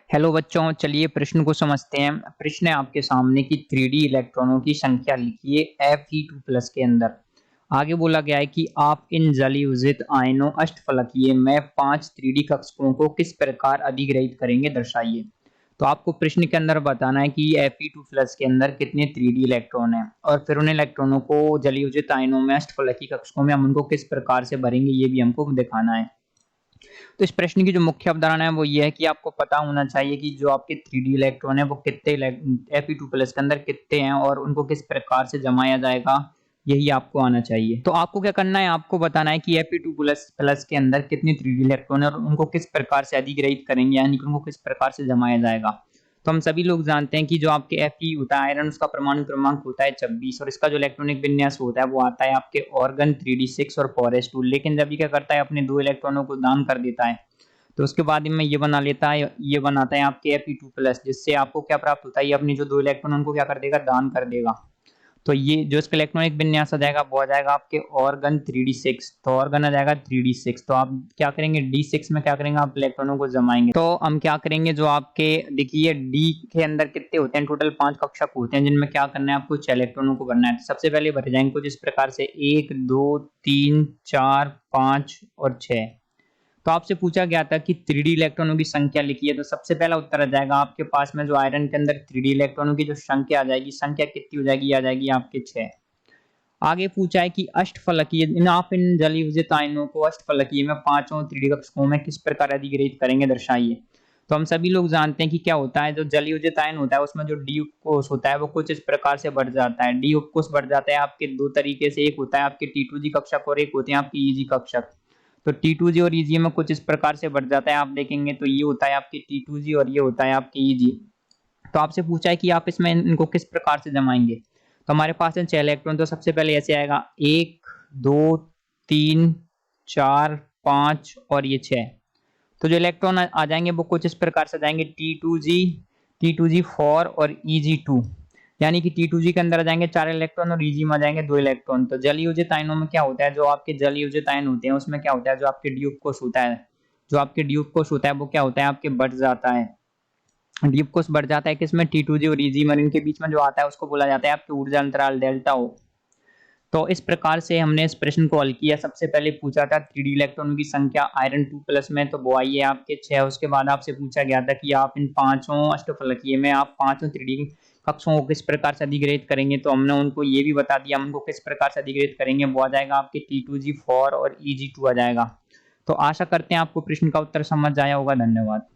Hello बच्चों, चलिए प्रश्न को समझते हैं। प्रश्न है आपके सामने कि 3D इलेक्ट्रॉनों की संख्या लिखिए Fe2+ के अंदर। आगे बोला गया है कि आप इन जलयुजित आयनों अष्टफलकीय में 5 3D कक्षकों को किस प्रकार अधिग्रहित करेंगे, दर्शाइए। तो आपको प्रश्न के अंदर बताना है कि Fe2+ के अंदर कितने 3D इलेक्ट्रॉन हैं और फिर उन इलेक्ट्रॉनों को जलयुजित आयनों में अष्टफलकीय कक्षकों में हम उनको किस प्रकार से भरेंगे, ये भी हमको दिखाना है। तो इस प्रश्न की जो मुख्य अवधारणा है वो ये है कि आपको पता होना चाहिए कि जो आपके 3D इलेक्ट्रॉन है वो कितने Fe2+ के अंदर कितने हैं और उनको किस प्रकार से जमाया जाएगा, यही आपको आना चाहिए। तो आपको क्या करना है, आपको बताना है कि Fe2+ के अंदर कितने 3D इलेक्ट्रॉन है और उनको किस प्रकार से अधिग्रहित करेंगे, यानी कि उनको किस प्रकार से जमाया जाएगा। तो हम सभी लोग जानते हैं कि जो आपके Fe होता है आयरन, उसका परमाणु क्रमांक होता है 26 और इसका जो इलेक्ट्रॉनिक विन्यास होता है वो आता है आपके ऑर्गन 3d6 और 4s2। लेकिन जब ये क्या करता है, अपने 2 इलेक्ट्रॉनों को दान कर देता है, तो उसके बाद में ये बना लेता है, ये बनाता है आपके Fe2+, जिससे आपको क्या प्राप्त होता है, ये अपने जो 2 इलेक्ट्रॉन उनको क्या कर देगा, दान कर देगा। तो ये जो इसका इलेक्ट्रॉनिक विन्यास आ जाएगा वो आ जाएगा आपके ऑर्गन 3d6। तो ऑर्गन आ जाएगा 3d6। तो आप क्या करेंगे, d6 में क्या करेंगे, आप इलेक्ट्रॉनों को जमाएंगे। तो हम क्या करेंगे, जो आपके देखिए d के अंदर कितने होते हैं, टोटल 5 कक्षक होते हैं जिनमें क्या करना है, आपको 6 इलेक्ट्रॉनों को भरना है। तो सबसे पहले भरे जाएंगे कुछ इस प्रकार से 1 2 3 4 5 और 6। तो आपसे पूछा गया था कि 3D इलेक्ट्रॉनों की संख्या लिखिए, तो सबसे पहला उत्तर आ जाएगा आपके पास में जो आयरन के अंदर 3D इलेक्ट्रॉनों की जो संख्या आ जाएगी, संख्या कितनी हो जाएगी, आ जाएगी आपके 6। आगे पूछा है कि अष्टफलकीय इन जलयुजित आयनों को अष्टफलकीय में पांचों 3D कक्षकों में किस प्रकार अधिग्रहित करेंगे, दर्शाइए। तो हम सभी लोग जानते हैं कि क्या होता है, जो जलयुजित आयन होता है उसमें जो डी उपकोष होता है वो कुछ इस प्रकार से बढ़ जाता है। डी उपकोष बढ़ जाता है आपके दो तरीके से, एक होता है आपके T2G कक्षक और एक होते हैं आपके EG कक्षक। तो T2G और EG में कुछ इस प्रकार से बढ़ जाता है, आप देखेंगे तो ये होता है आपके T2G और ये होता है आपके EG। तो आपसे पूछा है कि आप इसमें इनको किस प्रकार से जमाएंगे। तो हमारे पास है 6 इलेक्ट्रॉन, तो सबसे पहले ऐसे आएगा 1 2 3 4 5 और ये 6। तो जो इलेक्ट्रॉन आ जाएंगे वो कुछ इस प्रकार से जाएंगे T2G, T2G4 और EG2। यानी कि T2G के अंदर आ जाएंगे 4 इलेक्ट्रॉन और EG में आ जाएंगे 2 इलेक्ट्रॉन। तो जलयुजित आयनों में क्या होता है, जो आपके जलयुजित आयन होते हैं उसमें क्या होता है, जो आपके डी उपकोष होता है, जो आपके डी उपकोष होता है वो क्या होता है, आपके बढ़ जाता है। डी उपकोष बढ़ जाता है किसमें, T2G और EG में। इनके बीच में जो आता है उसको बोला जाता है आपके ऊर्जा अंतराल डेल्टा O। तो इस प्रकार से हमने इस प्रश्न को हल किया। सबसे पहले पूछा था 3D इलेक्ट्रॉनों की संख्या आयरन 2+ में, तो वो आई है आपके 6। उसके बाद आपसे पूछा गया था कि आप इन पांचों अष्टफलकीय में आप पांचों 3D कक्षों को किस प्रकार से अधिग्रहित करेंगे। तो हमने उनको ये भी बता दिया, हम उनको किस प्रकार से अधिग्रहित करेंगे। वो आ जाएगा आपके T2G4 और EG2 आ जाएगा। तो आशा करते हैं आपको प्रश्न का उत्तर समझ आया होगा। धन्यवाद।